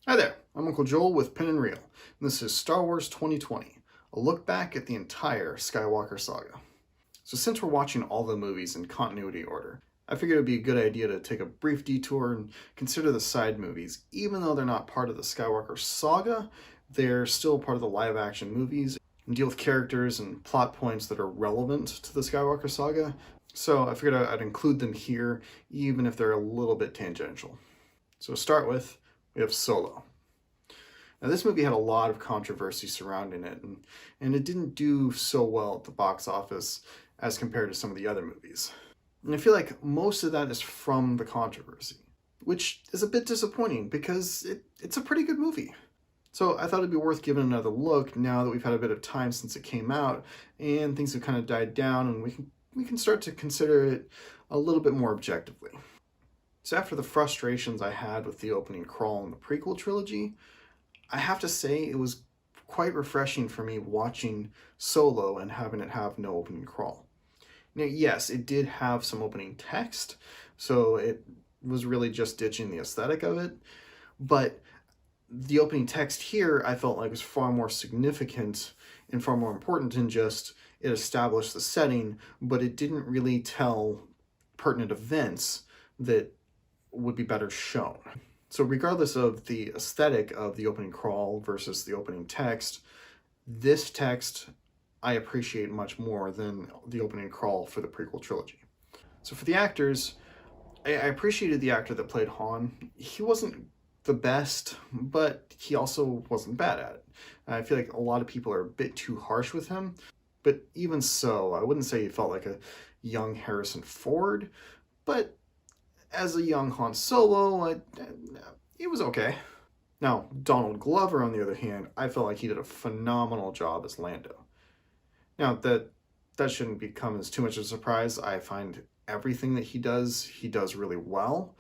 Hi there, I'm Uncle Joel with Pen and Reel, and this is Star Wars 2020, a look back at the entire Skywalker saga. So since we're watching all the movies in continuity order, I figured it would be a good idea to take a brief detour and consider the side movies. Even though they're not part of the Skywalker saga, they're still part of the live-action movies and deal with characters and plot points that are relevant to the Skywalker saga. So I figured I'd include them here, even if they're a little bit tangential. So to start with, we have Solo. Now, this movie had a lot of controversy surrounding it, and it didn't do so well at the box office as compared to some of the other movies. And I feel like most of that is from the controversy, which is a bit disappointing because it's a pretty good movie. So I thought it'd be worth giving another look now that we've had a bit of time since it came out and things have kind of died down, and we can start to consider it a little bit more objectively. So after the frustrations I had with the opening crawl in the prequel trilogy, I have to say it was quite refreshing for me watching Solo and having it have no opening crawl. Now, yes, it did have some opening text, so it was really just ditching the aesthetic of it, but the opening text here I felt like was far more significant and far more important than just it established the setting, but it didn't really tell pertinent events that would be better shown. So regardless of the aesthetic of the opening crawl versus the opening text, this text I appreciate much more than the opening crawl for the prequel trilogy. So for the actors, I appreciated the actor that played Han. He wasn't the best, but he also wasn't bad at it. I feel like a lot of people are a bit too harsh with him, but even so, I wouldn't say he felt like a young Harrison Ford, but as a young Han Solo, it was okay. Now, Donald Glover, on the other hand, I felt like he did a phenomenal job as Lando. Now, that shouldn't become as too much of a surprise. I find everything that he does really well.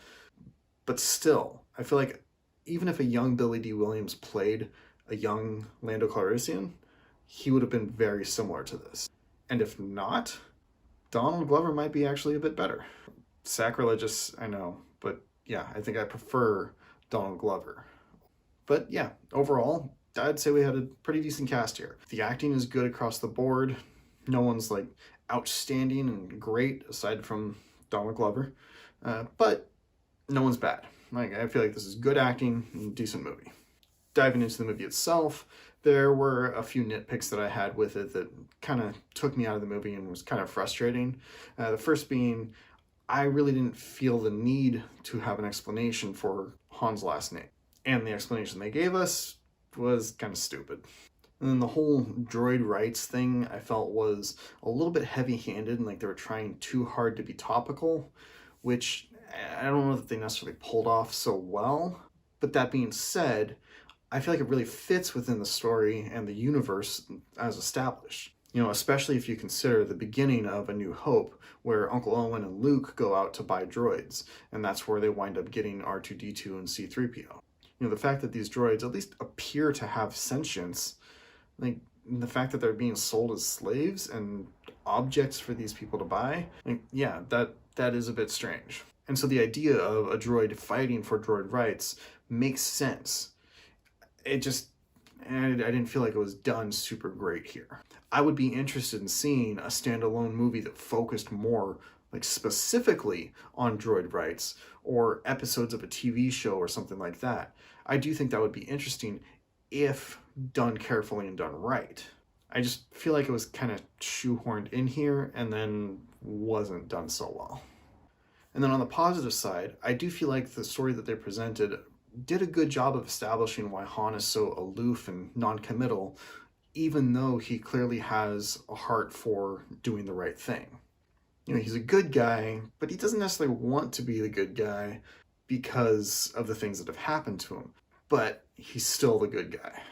But still, I feel like even if a young Billy D. Williams played a young Lando Calrissian, he would have been very similar to this. And if not, Donald Glover might be actually a bit better. Sacrilegious, I know, but yeah, I think I prefer Donald Glover. But yeah, overall, I'd say we had a pretty decent cast here. The acting is good across the board. No one's like outstanding and great aside from Donald Glover, but no one's bad. Like, I feel like this is good acting and decent movie. Diving into the movie itself, there were a few nitpicks that I had with it that kind of took me out of the movie and was kind of frustrating. The first being, I really didn't feel the need to have an explanation for Han's last name. And the explanation they gave us was kind of stupid. And then the whole droid rights thing I felt was a little bit heavy-handed and like they were trying too hard to be topical, which I don't know that they necessarily pulled off so well. But that being said, I feel like it really fits within the story and the universe as established. You know, especially if you consider the beginning of A New Hope, where Uncle Owen and Luke go out to buy droids, and that's where they wind up getting R2-D2 and C-3PO. You know, the fact that these droids at least appear to have sentience, like the fact that they're being sold as slaves and objects for these people to buy, like, yeah, that is a bit strange. And so the idea of a droid fighting for droid rights makes sense. I didn't feel like it was done super great here. I would be interested in seeing a standalone movie that focused more like specifically on droid rights or episodes of a TV show or something like that. I do think that would be interesting if done carefully and done right. I just feel like it was kind of shoehorned in here and then wasn't done so well. And then on the positive side, I do feel like the story that they presented did a good job of establishing why Han is so aloof and non-committal, even though he clearly has a heart for doing the right thing. You know, he's a good guy, but he doesn't necessarily want to be the good guy because of the things that have happened to him, but he's still the good guy.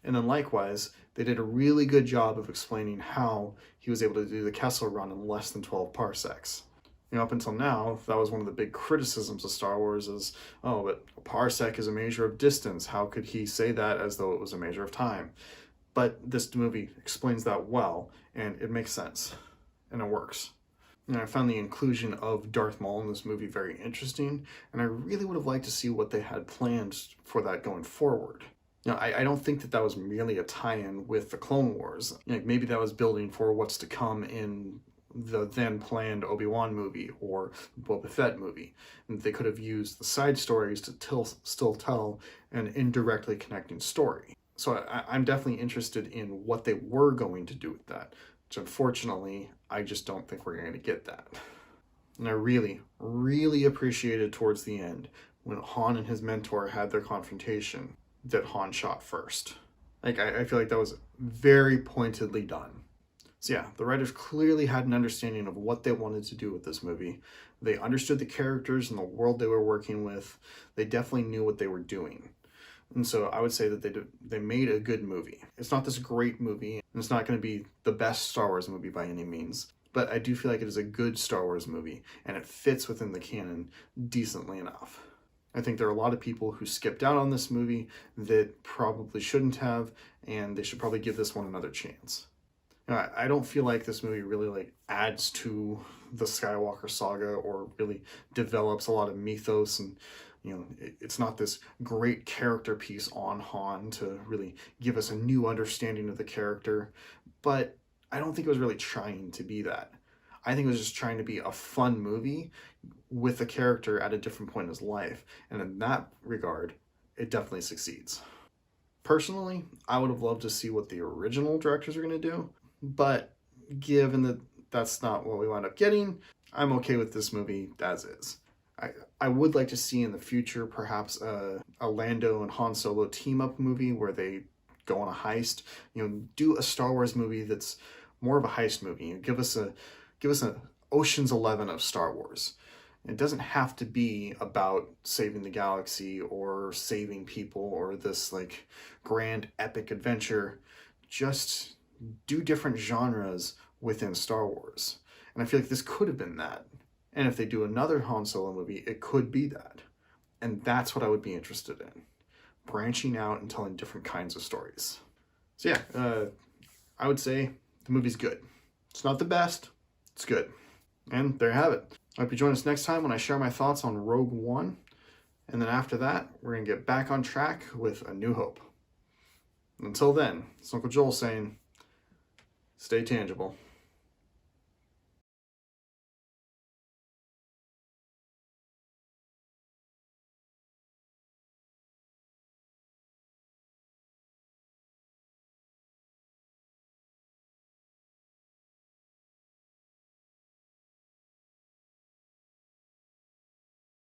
And then likewise, they did a really good job of explaining how he was able to do the Kessel Run in less than 12 parsecs. You know, up until now, that was one of the big criticisms of Star Wars is, oh, but a parsec is a measure of distance. How could he say that as though it was a measure of time? But this movie explains that well, and it makes sense, and it works. And I found the inclusion of Darth Maul in this movie very interesting, and I really would have liked to see what they had planned for that going forward. I don't think that was merely a tie-in with the Clone Wars. Maybe that was building for what's to come in the then planned Obi-Wan movie or Boba Fett movie. And they could have used the side stories to still tell an indirectly connecting story. So I'm definitely interested in what they were going to do with that, which unfortunately, I just don't think we're going to get that. And I really, really appreciated towards the end when Han and his mentor had their confrontation that Han shot first. I feel like that was very pointedly done. So yeah, the writers clearly had an understanding of what they wanted to do with this movie. They understood the characters and the world they were working with. They definitely knew what they were doing. And so I would say that they made a good movie. It's not this great movie, and it's not going to be the best Star Wars movie by any means, but I do feel like it is a good Star Wars movie, and it fits within the canon decently enough. I think there are a lot of people who skipped out on this movie that probably shouldn't have, and they should probably give this one another chance. I don't feel like this movie really adds to the Skywalker saga or really develops a lot of mythos, and it's not this great character piece on Han to really give us a new understanding of the character, but I don't think it was really trying to be that. I think it was just trying to be a fun movie with a character at a different point in his life, and in that regard, it definitely succeeds. Personally, I would have loved to see what the original directors are going to do, but given that that's not what we wound up getting, I'm okay with this movie as is. I would like to see in the future perhaps a Lando and Han Solo team-up movie where they go on a heist. Do a Star Wars movie that's more of a heist movie. Give us an Ocean's 11 of Star Wars. It doesn't have to be about saving the galaxy or saving people or this grand epic adventure. Just do different genres within Star Wars. And I feel like this could have been that. And if they do another Han Solo movie, it could be that. And that's what I would be interested in. Branching out and telling different kinds of stories. So yeah, I would say the movie's good. It's not the best, it's good. And there you have it. I hope you join us next time when I share my thoughts on Rogue One. And then after that, we're going to get back on track with A New Hope. Until then, it's Uncle Joel saying, stay tangible.